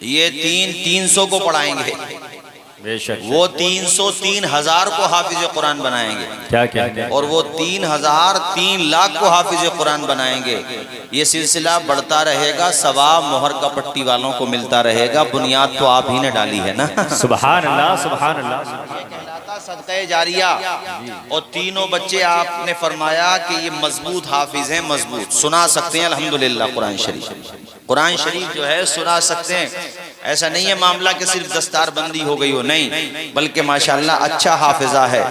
یہ 300 کو پڑھائیں گے، وہ 303,000 کو حافظ قرآن بنائیں گے، کیا کیا اور وہ 3,000 کو حافظ قرآن بنائیں گے۔ یہ سلسلہ بڑھتا رہے گا، ثواب مہر کا پٹی والوں کو ملتا رہے گا۔ بنیاد تو آپ ہی نے ڈالی ہے نا، سبحان اللہ سبحان اللہ۔ یہ کہلاتا صدقہ جاریہ۔ اور تینوں بچے آپ نے فرمایا کہ یہ مضبوط حافظ ہیں، مضبوط سنا سکتے ہیں الحمدللہ قرآن شریف۔ قرآن شریف جو ہے سنا سکتے ہیں، ایسا نہیں ہے معاملہ کہ صرف دستار بندی ہو گئی ہو، نہیں، بلکہ ماشاءاللہ اچھا حافظہ ہے۔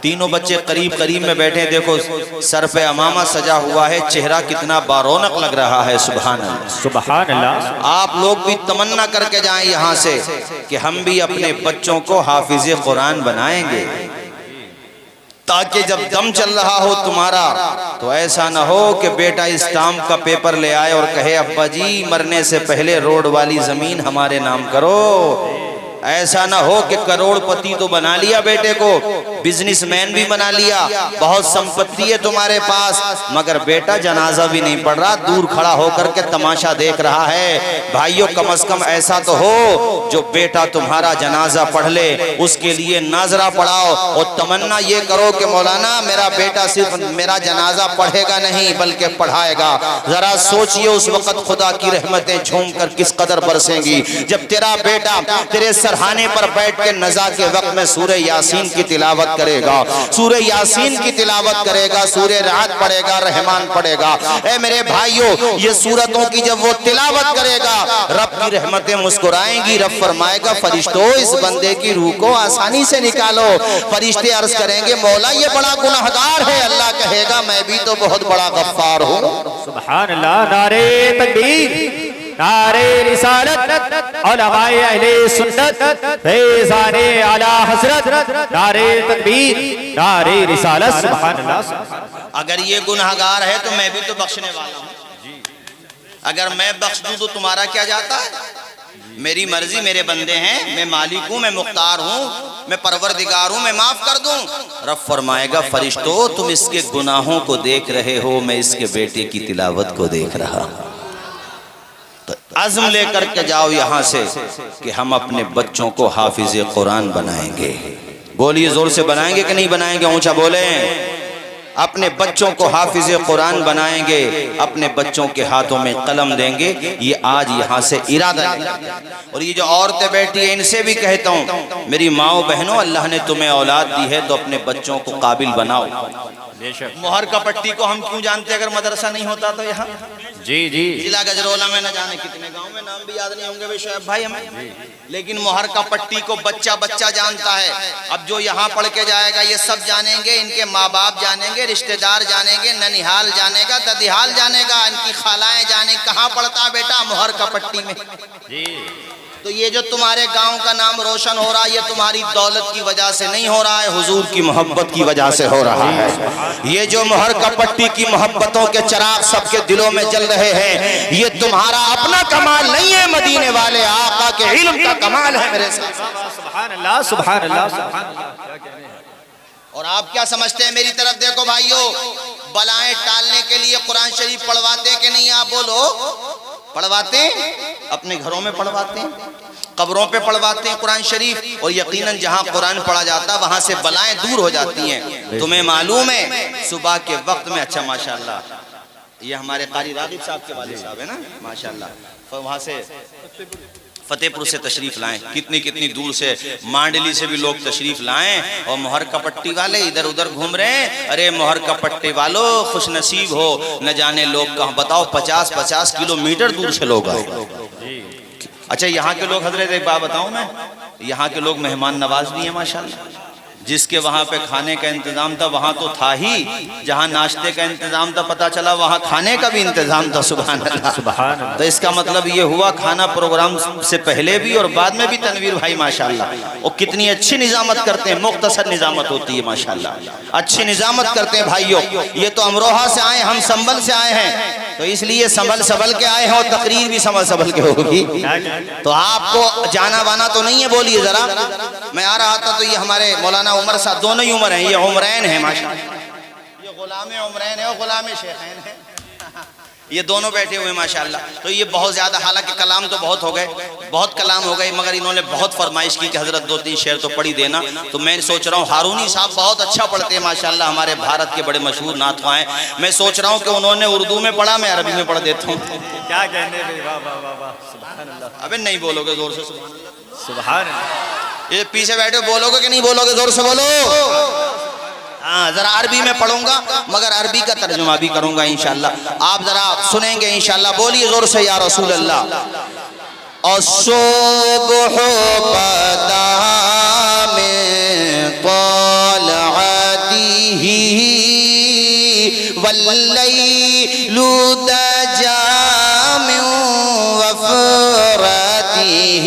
تینوں بچے قریب قریب میں بیٹھے، دیکھو سر پہ امامہ سجا ہوا ہے، چہرہ کتنا بارونق لگ رہا ہے، سبحان اللہ سبحان اللہ۔ آپ لوگ بھی تمنا کر کے جائیں یہاں سے کہ ہم بھی اپنے بچوں کو حافظ قرآن بنائیں گے، تاکہ جب دم چل رہا ہو تمہارا تو ایسا نہ ہو کہ بیٹا اسٹامپ کا پیپر لے آئے اور کہے ابا جی مرنے سے پہلے روڈ والی زمین ہمارے نام کرو۔ ایسا نہ ہو کہ کروڑ پتی تو بنا لیا بیٹے کو، بزنس مین بھی بنا لیا، بہت سمپتی ہے تمہارے پاس، مگر بیٹا جنازہ بھی نہیں پڑھ رہا، دور کھڑا ہو کر کے تماشا دیکھ رہا ہے۔ بھائیو کم از کم ایسا تو ہو جو بیٹا تمہارا جنازہ پڑھ لے، اس کے لیے ناظرہ پڑھاؤ اور تمنا یہ کرو کہ مولانا میرا بیٹا صرف میرا جنازہ پڑھے گا نہیں بلکہ پڑھائے گا۔ ذرا سوچئے اس وقت خدا کی رحمتیں جھوم کر کس قدر برسیں گی جب تیرا بیٹا تیرے سرحانے پر بیٹھ کے نزا کے وقت میں سورہ یاسین کی تلاوت کرے گا، سورہ یاسین کی تلاوت کرے گا، سورہ رعد پڑھے گا، رحمان پڑھے گا۔ اے میرے بھائیو، یہ سورتوں کی جب وہ تلاوت کرے گا رب کی رحمتیں مسکرائیں گی۔ رب فرمائے گا فرشتوں اس بندے کی روح کو آسانی سے نکالو۔ فرشتے عرض کریں گے مولا یہ بڑا گناہگار ہے، اللہ کہے گا میں بھی تو بہت بڑا غفار ہوں۔ سبحان اللہ۔ نعرہ تکبیر، نعرہ رسالت، علماء اہل سنت، فیضان اعلی حضرت، نعرہ تکبیر، نعرہ رسالت، سبحان اللہ۔ اگر یہ گناہگار ہے تو میں بھی تو بخشنے والا ہوں، اگر میں بخش دوں تو تمہارا کیا جاتا ہے؟ میری مرضی، میرے بندے ہیں، میں مالک ہوں، میں مختار ہوں، میں پروردگار ہوں، میں معاف کر دوں۔ رب فرمائے گا فرشتو تم اس کے گناہوں کو دیکھ رہے ہو، میں اس کے بیٹے کی تلاوت کو دیکھ رہا ہوں۔ تو عزم لے کر کے جاؤ یہاں سے کہ ہم اپنے بچوں کو حافظ قرآن بنائیں گے۔ بولیے زور سے، بنائیں گے کہ نہیں بنائیں گے؟ اونچا بولیں۔ اپنے بچوں کو حافظ قرآن بنائیں گے، اپنے بچوں کے ہاتھوں میں قلم دیں گے، یہ آج یہاں سے ارادہ ہے۔ اور یہ جو عورتیں بیٹھی ہیں ان سے بھی کہتا ہوں میری ماؤں بہنوں، اللہ نے تمہیں اولاد دی ہے تو اپنے بچوں کو قابل بناؤ۔ مہر کا پٹی کو ہم کیوں جانتے اگر مدرسہ نہیں ہوتا تو یہاں؟ جی جی، ضلع گجرولہ میں نہ جانے کتنے گاؤں میں، نام بھی یاد نہیں ہوں گے بے شعیب بھائی ہمیں، لیکن مہر کا پٹی کو بچہ بچہ جانتا ہے۔ اب جو یہاں پڑھ کے جائے گا یہ سب جانیں گے، ان کے ماں باپ جانیں گے، رشتہ دار جانیں گے، ننیحال جانے گا، ددیحال جانے گا، ان کی خالائیں جانیں کہاں پڑھتا ہے بیٹا؟ مہر کا پٹی میں۔ تو یہ جو تمہارے گاؤں کا نام روشن ہو رہا ہے یہ تمہاری دولت کی وجہ سے نہیں ہو رہا ہے، حضور کی محبت کی وجہ سے ہو رہا ہے۔ یہ جو مہر کا پٹی کی محبتوں کے چراغ سب کے دلوں میں جل رہے ہیں یہ تمہارا اپنا کمال نہیں ہے، مدینے والے آقا کے علم کا کمال ہے میرے ساتھ۔ سبحان اللہ سبحان اللہ سبحان اللہ۔ اور آپ کیا سمجھتے ہیں؟ میری طرف دیکھو بھائیو، بلائیں ٹالنے کے لیے قرآن شریف پڑھواتے کہ نہیں؟ آپ بولو، پڑھواتے ہیں؟ اپنے گھروں میں پڑھواتے ہیں، قبروں پہ پڑھواتے ہیں قرآن شریف، اور یقیناً جہاں قرآن پڑھا جاتا ہے وہاں سے بلائیں دور ہو جاتی ہیں۔ تمہیں معلوم ہے صبح کے وقت میں، اچھا ماشاءاللہ یہ ہمارے قاری راغب صاحب کے والد صاحب ہیں نا ماشاءاللہ، وہاں سے فتح پور سے تشریف لائیں، کتنی دور سے، مانڈلی سے بھی لوگ تشریف لائیں، اور مہر کا پٹی والے ادھر ادھر گھوم رہے ہیں۔ ارے مہر کا پٹی والو خوش نصیب ہو، نہ جانے لوگ کہاں، بتاؤ 50 کلومیٹر دور سے لوگ آئے۔ اچھا یہاں کے لوگ، حضرت ایک بات بتاؤں میں، یہاں کے لوگ مہمان نواز بھی ہیں ماشاءاللہ۔ جس کے وہاں پہ کھانے کا انتظام تھا وہاں تو تھا ہی، جہاں ناشتے کا انتظام تھا پتہ چلا وہاں کھانے کا بھی انتظام تھا۔ سبحان اللہ۔ تو اس کا مطلب یہ ہوا کھانا پروگرام سے پہلے بھی اور بعد میں بھی تنویر بھائی ماشاءاللہ وہ کتنی اچھی نظامت کرتے ہیں، مختصر نظامت ہوتی ہے ماشاءاللہ، اچھی نظامت کرتے ہیں بھائیوں۔ یہ تو امروہہ سے آئے، ہم سنبل سے آئے ہیں، تو اس لیے سنبل کے آئے ہیں اور تقریر بھی سنبل کے ہوگی، تو آپ کو جانا وانا تو نہیں ہے؟ بولیے ذرا۔ میں آ رہا تھا تو یہ ہمارے مولانا عمر صاحب، دونوں ہی عمر ہیں، یہ عمرین ہیں ماشاءاللہ، یہ غلام عمرین ہے اور غلام شیخین ہے۔ یہ دونوں بیٹھے ہوئے ماشاءاللہ. تو یہ بہت زیادہ، حالانکہ کلام تو بہت ہو گئے، بہت کلام ہو گئے، مگر انہوں نے بہت فرمائش کی کہ حضرت 2-3 شعر تو پڑھی دینا. تو میں سوچ رہا ہوں ہارونی صاحب بہت اچھا پڑھتے ہیں ماشاءاللہ، ہمارے بھارت کے بڑے مشہور نعت خواں ہیں. میں سوچ رہا ہوں کہ انہوں نے اردو میں پڑھا، میں عربی میں پڑھ دیتا ہوں. کیا کہنے بھائی، واہ واہ واہ واہ، سبحان اللہ ابے نہیں بولو گے زور سے سبحان اللہ؟ سبحان اللہ. یہ پیچھے بیٹھے بولو گے کہ نہیں بولو گے؟ زور سے بولو. ہاں ذرا عربی میں پڑھوں گا، مگر عربی کا ترجمہ بھی کروں گا انشاءاللہ. آپ ذرا سنیں گے انشاءاللہ. بولیے زور سے یا رسول اللہ. الصبح بدا من طلعته واللیل دجا من وفرته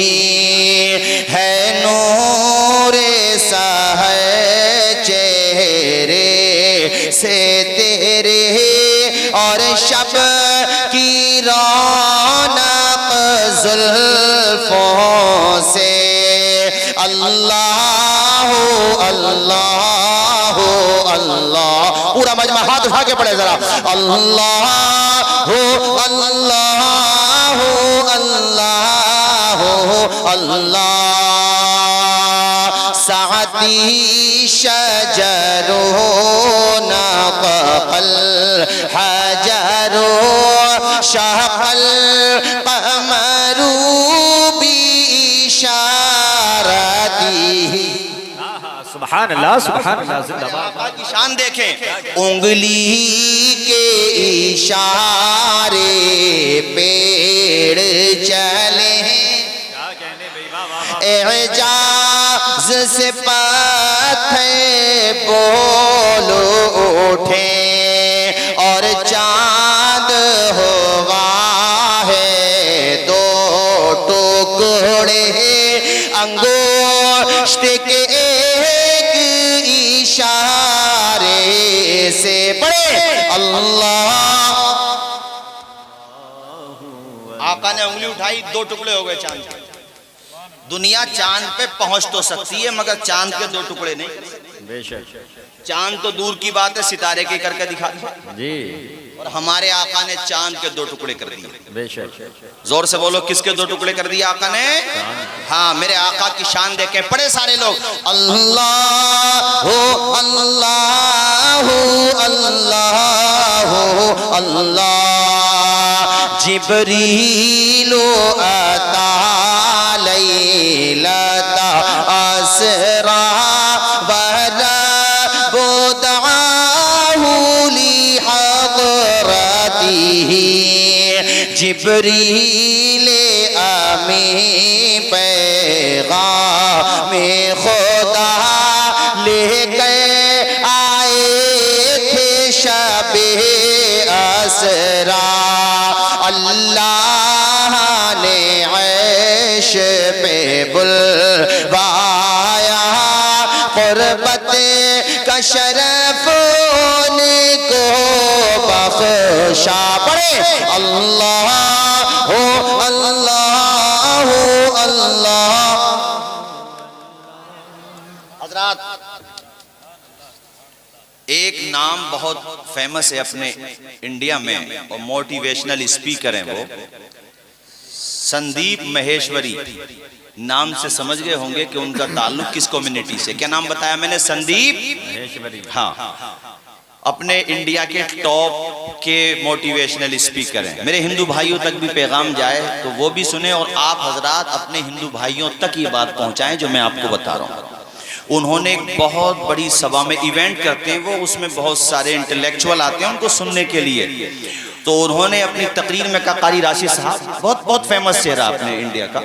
ہے نور سحر چہرے سے تیرے اور شب کی رونق زلفوں سے. اللہ اللہ اللہ، پورا مجمع ہاتھ اٹھا کے پڑھے ذرا. اللہ اللہ اللہ اللہ. سعدی شجر نطق الحجر شق القمر بإشارته. سبحان اللہ سبحان اللہ، زندہ باد. آقا کی شان دیکھیں. انگلی کے اشارے پیڑ چلے، کیا کہنے بھائی، واہ واہ واہ. اعجاز سے پتھر بول اٹھے اور چاند ہوا ہے 2 ٹکڑے انگشت کے ایک اشارے سے. پڑھے اللہ. آقا نے انگلی اٹھائی، 2 ٹکڑے ہو گئے چاند کے. دنیا چاند پہ پہنچ تو سکتی ہے مگر چاند کے 2 ٹکڑے نہیں. بے شک. چاند تو دور کی بات ہے، ستارے کے کر کے دکھا دیا. جی اور ہمارے آقا نے چاند کے 2 ٹکڑے کر دیے. بے شک. زور سے بولو، کس کے 2 ٹکڑے کر دیے آقا نے؟ ہاں، میرے آقا کی شان دیکھیں. پڑھے سارے لوگ. اللہ اللہ اللہ اللہ. جبریل اتا لیلۃ اسرا ورب دعاہ لحضرته. جبریل امی پیغام خدا لے کے آئے تھے شب اسرا. اللہ نے عیش پہ بلوایا، قربت کا شرف ان کو بخشا. پڑھے اللہ اللہ اللہ. حضرات ایک نام بہت فیمس ہے اپنے انڈیا میں اور موٹیویشنل اسپیکر ہیں، وہ سندیپ مہیشوری. نام سے سمجھ گئے ہوں گے کہ ان کا تعلق کس کمیونٹی سے. کیا نام بتایا میں نے؟ سندیپ. ہاں، اپنے انڈیا کے ٹاپ کے موٹیویشنل اسپیکر ہیں. میرے ہندو بھائیوں تک بھی پیغام جائے تو وہ بھی سنیں، اور آپ حضرات اپنے ہندو بھائیوں تک یہ بات پہنچائیں جو میں آپ کو بتا رہا ہوں. انہوں نے ایک بہت بڑی سبھا میں ایونٹ کرتے ہیں وہ، اس میں بہت سارے انٹلیکچوئل آتے ہیں ان کو سننے کے لیے. تو انہوں نے اپنی تقریر میں کہا، قاری راشد صاحب بہت فیمس چہرہ اپنے انڈیا کا.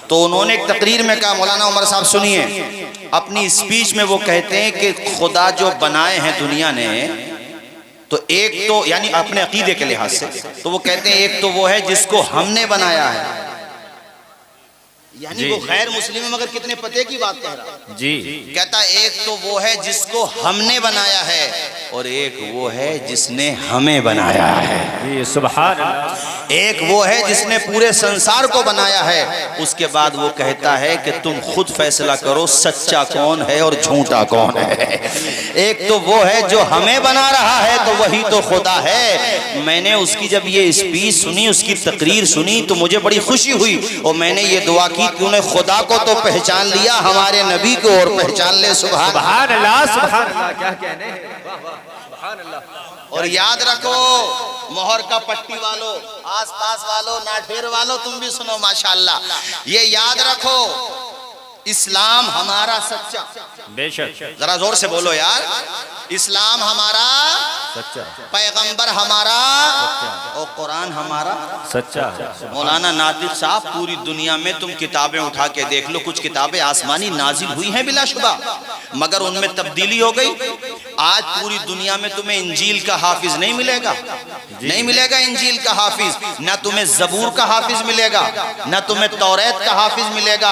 تو انہوں نے ایک تقریر میں کہا، مولانا عمر صاحب سنیے، اپنی اسپیچ میں وہ کہتے ہیں کہ خدا جو بنائے ہیں دنیا نے، تو ایک تو یعنی اپنے عقیدے کے لحاظ سے تو وہ کہتے ہیں ایک تو وہ ہے جس کو ہم نے بنایا ہے، یعنی وہ غیر مسلم ہے مگر کتنے پتے کی بات کہہ رہا. جی کہتا ایک تو وہ ہے جس کو ہم نے بنایا ہے اور ایک وہ ہے جس نے ہمیں بنایا ہے. جی سبحان اللہ. ایک وہ ہے جس نے پورے سنسار کو بنایا ہے. اس کے بعد وہ کہتا ہے کہ تم خود فیصلہ کرو سچا کون ہے اور جھوٹا کون ہے. ایک تو وہ ہے جو ہمیں بنا رہا ہے تو وہی تو خدا ہے. میں نے اس کی جب یہ اسپیچ سنی, اس کی تقریر سنی تو مجھے بڑی خوشی ہوئی اور میں نے یہ دعا کی کہ انہیں خدا کو تو پہچان لیا, ہمارے نبی کو اور پہچان لے. سبحان اللہ سبحان اللہ. کیا کہنے ہیں, سبحان اللہ. اور یاد رکھو مہر کا پٹی والو, آس پاس والو, ناٹھیر والو, تم بھی سنو ماشاءاللہ, یہ یاد رکھو اسلام ہمارا سچا. بے شک. ذرا زور سے بولو یار. اسلام ہمارا سچا, پیغمبر ہمارا اور قرآن ہمارا سچا. مولانا ناطق صاحب پوری دنیا میں تم کتابیں اٹھا کے دیکھ لو, کچھ کتابیں آسمانی نازل ہوئی ہیں بلا شبہ مگر ان میں تبدیلی ہو گئی. آج پوری دنیا میں تمہیں انجیل کا حافظ نہیں ملے گا, نہیں ملے گا انجیل کا حافظ. نہ تمہیں زبور کا حافظ ملے گا, نہ تمہیں توریت کا حافظ ملے گا.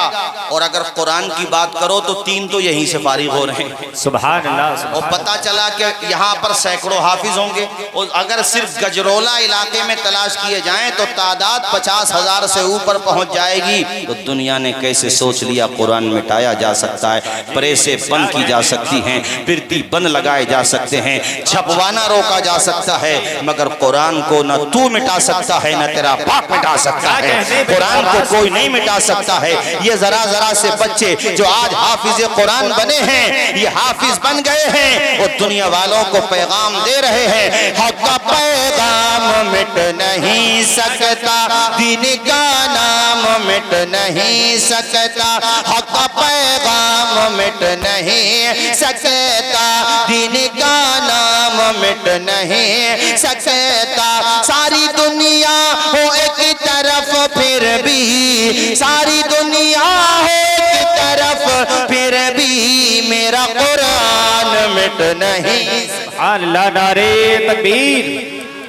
اور اگر قرآن کی بات کرو تو 3 تو یہیں سے فارغ ہو رہے ہیں. سبحان اللہ. اور پتہ چلا کہ یہاں پر سینکڑوں حافظ ہوں گے, اور اگر صرف گجرولہ علاقے میں تلاش کیے جائیں تو تعداد 50,000 سے اوپر پہنچ جائے گی. تو دنیا نے کیسے سوچ لیا قرآن مٹایا جا سکتا ہے, پریسیں بند کی جا سکتی ہیں, پرتی بند لگائے جا سکتے ہیں, چھپوانا روکا جا سکتا ہے, مگر قرآن کو نہ تو مٹا سکتا ہے نہ تیرا باپ مٹا سکتا ہے. قرآن کو کوئی نہیں مٹا سکتا ہے. یہ ذرا ذرا سے بچے جو آج حافظ قرآن بنے ہیں, یہ حافظ بن گئے ہیں اور دنیا والوں کو پیغام دے رہے ہیں. حق کا پیغام مٹ نہیں سکتا, دین کا نام مٹ نہیں سکتا. حق کا پیغام مٹ نہیں سکتا, دین کا نام مٹ نہیں سکتا. ساری دنیا ہو ایک طرف پھر بھی, ساری دنیا ہو ایک طرف پھر بھی میرا قرآن مٹ نہیں. سبحان اللہ. نعرے تکبیر,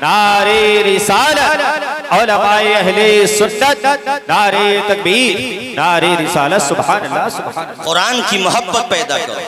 نعرے رسالت, علماء اہل سنت, نعرے تکبیر, نعرے رسالت. سبحان اللہ سبحان اللہ. قرآن کی محبت پیدا کرو.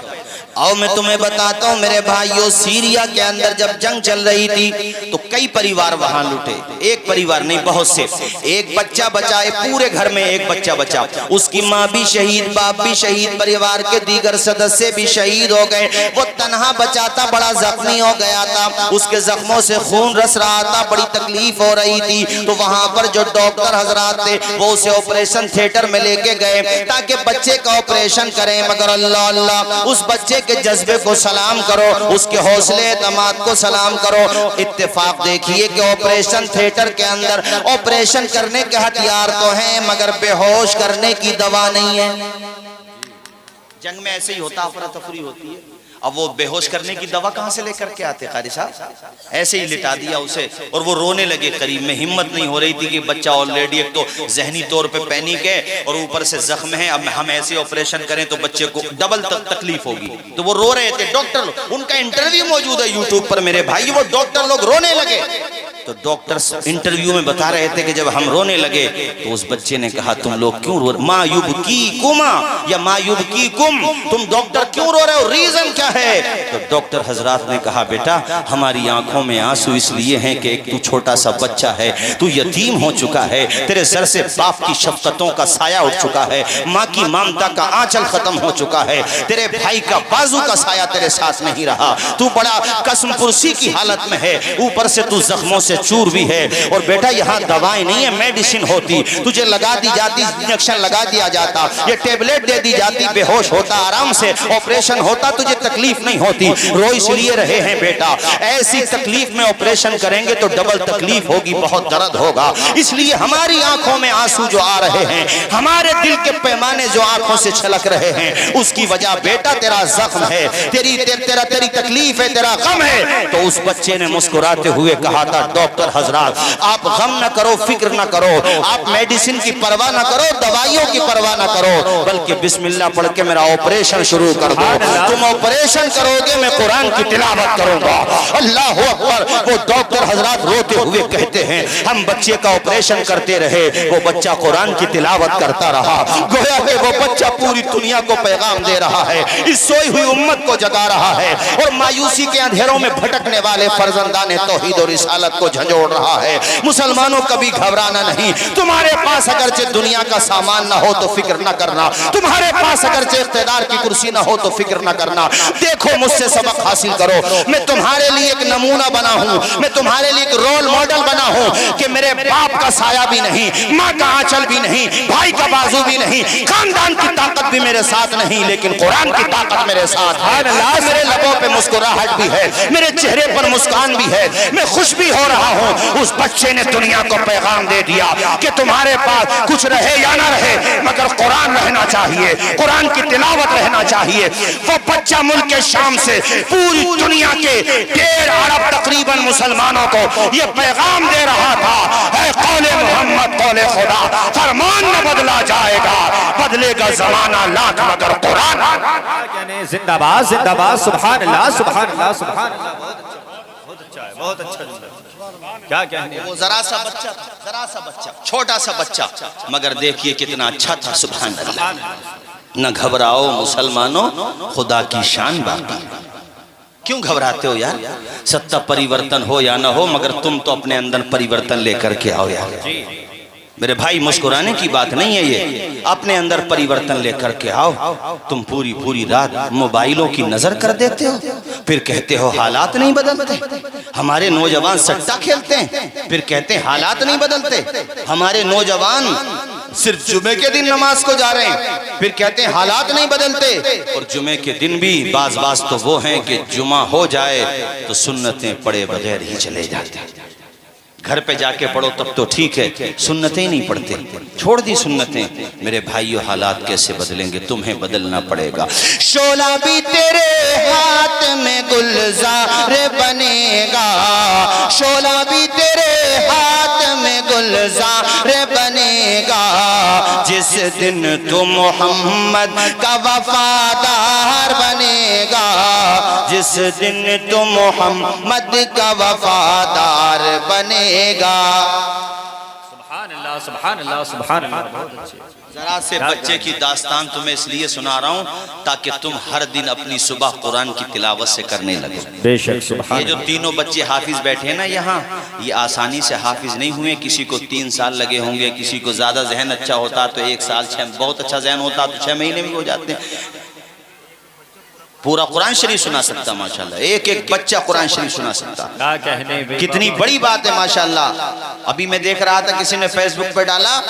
اور میں تمہیں بتاتا ہوں میرے بھائیوں, سیریا کے اندر جب جنگ چل رہی تھی تو کئی پریوار وہاں لوٹے. ایک پریوار نہیں, بہت سے. ایک بچہ بچا, پورے گھر میں ایک بچہ بچا, اس کی ماں بھی شہید, باپ بھی شہید, پریوار کے دیگر سدسے بھی شہید ہو گئے. وہ تنہا بچا تھا, بڑا زخمی ہو گیا تھا, اس کے زخموں سے خون رس رہا تھا, بڑی تکلیف ہو رہی تھی. تو وہاں پر جو ڈاکٹر حضرات تھے وہ اسے آپریشن تھیٹر میں لے کے گئے تاکہ بچے کا آپریشن کریں. مگر اللہ اللہ, اس بچے کے جذبے کو سلام کرو, اس کے حوصلے اعتماد کو سلام کرو. اتفاق دیکھیے کہ آپریشن تھیٹر کے اندر آپریشن کرنے کے ہتھیار تو ہیں مگر بے ہوش کرنے کی دوا نہیں ہے. جنگ میں ایسے ہی ہوتا, افراتفری ہوتی ہے. اب وہ بے ہوش کرنے کی دوا کہاں سے لے کر کے آتے قاری صاحب؟ ایسے ہی لٹا دیا اسے اور وہ رونے لگے. قریب میں ہمت نہیں ہو رہی تھی کہ بچہ آلریڈی ایک تو ذہنی طور پہ پینک ہے اور اوپر سے زخم ہے, اب ہم ایسے آپریشن کریں تو بچے کو ڈبل تکلیف ہوگی. تو وہ رو رہے تھے. ڈاکٹر لوگ, ان کا انٹرویو موجود ہے یوٹیوب پر میرے بھائی, وہ ڈاکٹر لوگ رونے لگے. تو ڈاکٹر انٹرویو میں بتا رہے تھے کہ جب ہم رونے لگے تو اس بچے نے کہا تم لوگ کیوں رو رہے, ما یبکیکما یا ما یبکیکم, تم ڈاکٹر کیوں رو رہے ہو, ریزن کیا ہے؟ تو ڈاکٹر حضرات نے کہا بیٹا ہماری آنکھوں میں آنسو اس لیے ہیں کہ ایک تو چھوٹا سا بچہ ہے, تو یتیم ہو چکا ہے, تیرے سر سے باپ کی شفقتوں کا سایہ اٹھ چکا ہے, ماں کی ممتا کا آنچل ختم ہو چکا ہے, تیرے بھائی کا بازو کا سایہ تیرے ساتھ نہیں رہا, تو بڑا قسم پرسی کی حالت میں ہے, اوپر سے تو زخموں سے چور بھی ہے. اور بیٹا یہاں دوائیں نہیں ہے, میڈیسن ہوتی, تجھے لگا دی جاتی, انجیکشن لگا دیا جاتا, یہ ٹیبلیٹ دے دی جاتی, بے ہوش ہوتا, آرام سے آپریشن ہوتا, تجھے تکلیف نہیں ہوتی. رو اس لیے رہے ہیں بیٹا, ایسی تکلیف میں آپریشن کریں گے تو ڈبل تکلیف ہوگی, بہت درد ہوگا. اس لیے ہماری آنکھوں میں آنسو جو آ رہے ہیں, ہمارے دل کے پیمانے جو آنکھوں سے چھلک رہے ہیں, اس کی وجہ بیٹا تیرا زخم ہے, تیری تکلیف ہے, تیرا غم ہے. تو اس بچے نے مسکراتے ہوئے کہا تھا ڈاکٹر حضرات آپ غم نہ کرو، فکر نہ کرو، آپ میڈیسن کی پرواہ نہ کرو، دوائیوں کی پرواہ نہ کرو، بلکہ بسم اللہ پڑھ کے میرا آپریشن شروع کر دو۔ تم آپریشن کرو گے، میں قرآن کی تلاوت کروں گا۔ اللہ اکبر۔ وہ ڈاکٹر حضرات روتے ہوئے کہتے ہیں ہم بچے کا آپریشن کرتے رہے، وہ بچہ قرآن کی تلاوت کرتا رہا، گویا کہ وہ بچہ پوری دنیا کو پیغام دے رہا ہے، اس سوئی ہوئی امت کو جگا رہا ہے، اور مایوسی کے اندھیروں میں بھٹکنے والے فرزندان توحید و رسالت کو جھنجھوڑ رہا ہے۔ مسلمانوں کبھی گھبرانا نہیں، تمہارے پاس اگرچہ دنیا کا سامان نہ ہو تو فکر نہ کرنا، تمہارے پاس اگرچہ اقتدار کی کرسی نہ ہو تو فکر نہ کرنا، دیکھو مجھ سے سبق حاصل کرو، میں تمہارے لیے ایک نمونہ بنا ہوں، میں تمہارے لیے ایک رول ماڈل بنا ہوں کہ میرے باپ کا سایہ بھی نہیں، ماں کا آنچل بھی نہیں، بھائی کا بازو بھی نہیں، خاندان کی طاقت بھی میرے ساتھ نہیں، لیکن قرآن کی طاقت میرے ساتھ ہے۔ میرے لبوں پہ مسکراہٹ بھی ہے، میرے چہرے پر مسکان بھی ہے، میں خوش بھی ہو رہا ہوں۔ اس بچے نے دنیا کو پیغام دے دیا کہ تمہارے پاس کچھ رہے یا نہ رہے مگر قرآن رہنا چاہیے، قرآن کی تلاوت رہنا چاہیے۔ وہ بچہ ملک شام سے پوری دنیا کے 1.5 ارب تقریباً مسلمانوں کو یہ پیغام دے رہا تھا، اے قول محمد قول خدا، فرمان نہ بدلا جائے گا، بدلے گا زمانہ لاکھ مگر قرآن۔ زندہ باد زندہ باد، سبحان اللہ سبحان اللہ سبحان اللہ۔ بہت اچھا ہے، بہت اچھا جملہ ہے۔ کیا کہنے وہ ذرا سا بچہ تھا، ذرا سا بچہ، چھوٹا سا بچہ، مگر دیکھیے کتنا اچھا تھا، سبحان اللہ۔ نہ گھبراؤ مسلمانوں، خدا کی شان باقی۔ کیوں گھبراتے ہو یار؟ ستہ پریورتن ہو یا نہ ہو مگر تم تو اپنے اندر پریورتن لے کر کے آؤ یار۔ میرے بھائی مسکرانے کی بات نہیں ہے یہ، اپنے اندر پریورتن لے کر کے آؤ۔ تم پوری رات موبائلوں کی نظر کر دیتے ہو، پھر کہتے ہو حالات نہیں بدلتے۔ ہمارے نوجوان سٹا کھیلتے ہیں، پھر کہتے ہیں حالات نہیں بدلتے۔ ہمارے نوجوان صرف جمعے کے دن نماز کو جا رہے ہیں، پھر کہتے ہیں حالات نہیں بدلتے۔ اور جمعے کے دن بھی بعض تو وہ ہیں کہ جمعہ ہو جائے تو سنتیں پڑھے بغیر ہی چلے جاتے ہیں۔ گھر پہ جا کے پڑھو تب تو ٹھیک ہے، سنتیں نہیں پڑھتے، چھوڑ دی سنتیں۔ میرے بھائیو حالات کیسے بدلیں گے؟ تمہیں بدلنا پڑے گا۔ شعلہ بھی تیرے ہاتھ میں گلزار بنے گا، شعلہ بھی تیرے ہاتھ میں گلزار بنے گا، جس دن تو محمد کا وفادار بنے گا، جس دن تو محمد کا وفادار بنے گا۔ سبحان اللہ سبحان اللہ سبحان اللہ۔ ذرا سے بچے کی داستان تمہیں اس لیے سنا رہا ہوں تاکہ تم ہر دن اپنی صبح قرآن کی تلاوت سے کرنے لگے۔ بے شک سبحان یہ جو تینوں بچے حافظ بیٹھے ہیں نا یہاں، یہ آسانی سے حافظ نہیں ہوئے، کسی کو 3 سال لگے ہوں گے، کسی کو زیادہ ذہن اچھا ہوتا تو 1 سال، بہت اچھا ذہن ہوتا تو 6 مہینے بھی ہو جاتے ہیں۔ پورا قرآن شریف سنا سکتا ماشاءاللہ، ایک بچہ قرآن شریف سنا سکتا۔ کتنی بڑی بات ہے ماشاءاللہ۔ ابھی میں دیکھ رہا تھا کسی نے فیس بک پہ ڈالا،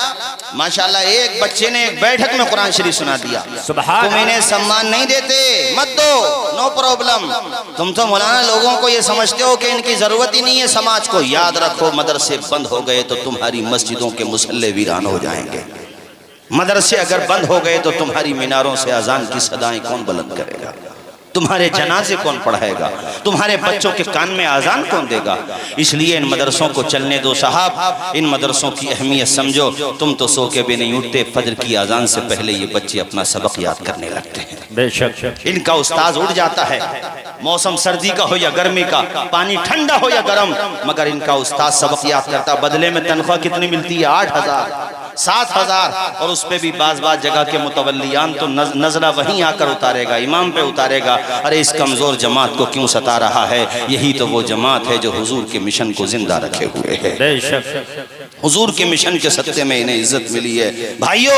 ماشاءاللہ ایک بچے نے ایک بیٹھک میں قرآن شریف سنا دیا۔ تم انہیں سمان نہیں دیتے، مت دو، نو پرابلم۔ تم تو مولانا لوگوں کو یہ سمجھتے ہو کہ ان کی ضرورت ہی نہیں ہے سماج کو۔ یاد رکھو مدرسے بند ہو گئے تو تمہاری مسجدوں کے مصلے ویران ہو جائیں گے۔ مدرسے اگر بند ہو گئے تو تمہاری میناروں سے اذان کی صدائیں کون بلند کرے گا؟ تمہارے جنازے کون پڑھائے گا؟ تمہارے بچوں کے کان میں اذان کون دے گا؟ اس لیے ان مدرسوں کو چلنے دو صاحب، ان مدرسوں کی اہمیت سمجھو۔ تم تو سو کے بھی نہیں اٹھتے، فجر کی اذان سے پہلے یہ بچے اپنا سبق یاد کرنے لگتے ہیں۔ بے شک ان کا استاذ اٹھ جاتا ہے، موسم سردی کا ہو یا گرمی کا، پانی ٹھنڈا ہو یا گرم، مگر ان کا استاذ سبق یاد کرتا۔ بدلے میں تنخواہ کتنی ملتی ہے؟ 8,000 7,000، اور اس پہ بھی بعض جگہ کے متولیان تو نظرہ وہیں آ کر اتارے گا، امام پہ اتارے گا، ارے اس کمزور جماعت کو کیوں ستا رہا ہے؟ یہی تو وہ جماعت ہے جو حضور کے مشن کو زندہ رکھے ہوئے ہے۔ بے شک حضور کے مشن کے صدقے میں انہیں عزت ملی ہے۔ بھائیو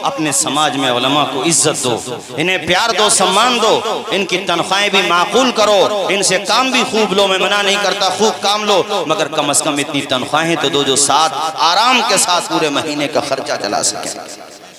اپنے سماج میں علماء کو عزت دو، انہیں پیار دو، سمان دو، ان کی تنخواہیں بھی معقول کرو، ان سے کام بھی خوب لو، میں منع نہیں کرتا خوب کام لو، مگر کم از کم اتنی تنخواہیں تو دو جو ساتھ آرام کے ساتھ پورے مہینے کا خرچہ چلا سکیں۔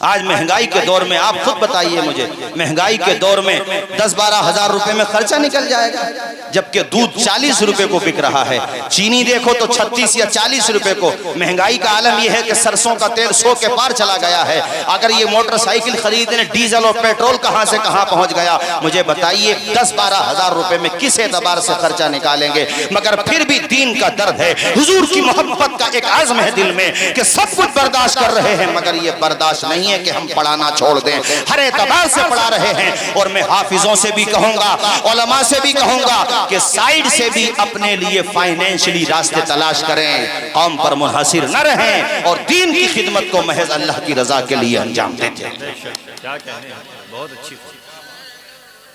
آج مہنگائی کے دور میں آپ خود بتائیے مجھے، مہنگائی کے دور میں 10-12 ہزار روپے میں خرچہ نکل جائے گا، جبکہ دودھ 40 روپے کو بک رہا ہے، چینی دیکھو تو 36 یا 40 روپے کو۔ مہنگائی کا عالم یہ ہے کہ سرسوں کا تیل 100 کے پار چلا گیا ہے۔ اگر یہ موٹر سائیکل خریدنے ڈیزل اور پیٹرول کہاں سے کہاں پہنچ گیا، مجھے بتائیے 10-12 ہزار روپے میں کس اعتبار سے خرچہ نکالیں گے؟ مگر پھر بھی دین کا درد ہے، حضور کی محبت کا ایک عزم ہے دل میں کہ سب کچھ برداشت کر رہے ہیں، مگر یہ برداشت نہیں ہے کہ ہم پڑھانا چھوڑ دیں، ہر اعتبار سے پڑھا رہے ہیں۔ اور میں حافظوں سے بھی کہوں گا، علماء سے بھی کہوں گا کہ سائیڈ سے بھی اپنے لیے فائنینشلی راستے تلاش کریں، قوم پر منحصر نہ رہیں اور دین کی خدمت کو محض اللہ کی رضا کے لیے انجام دیتے ہیں۔ بہت اچھی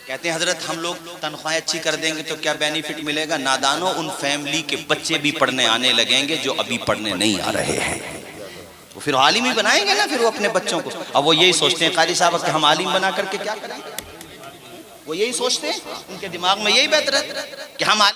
کہتے ہیں حضرت ہم لوگ تنخواہیں اچھی کر دیں گے تو کیا بینیفٹ ملے گا؟ نادانوں، ان فیملی کے بچے بھی پڑھنے آنے لگیں گے جو ابھی پڑھنے نہیں آ رہے ہیں، وہ پھر عالم ہی بنائیں گے نا پھر وہ اپنے بچوں کو۔ اب وہ یہی سوچتے ہیں قاری صاحب کہ ہم عالم بنا کر کے کیا کریں گے، وہ یہی سوچتے ہیں، ان کے دماغ میں یہی بات رہتا ہے کہ ہم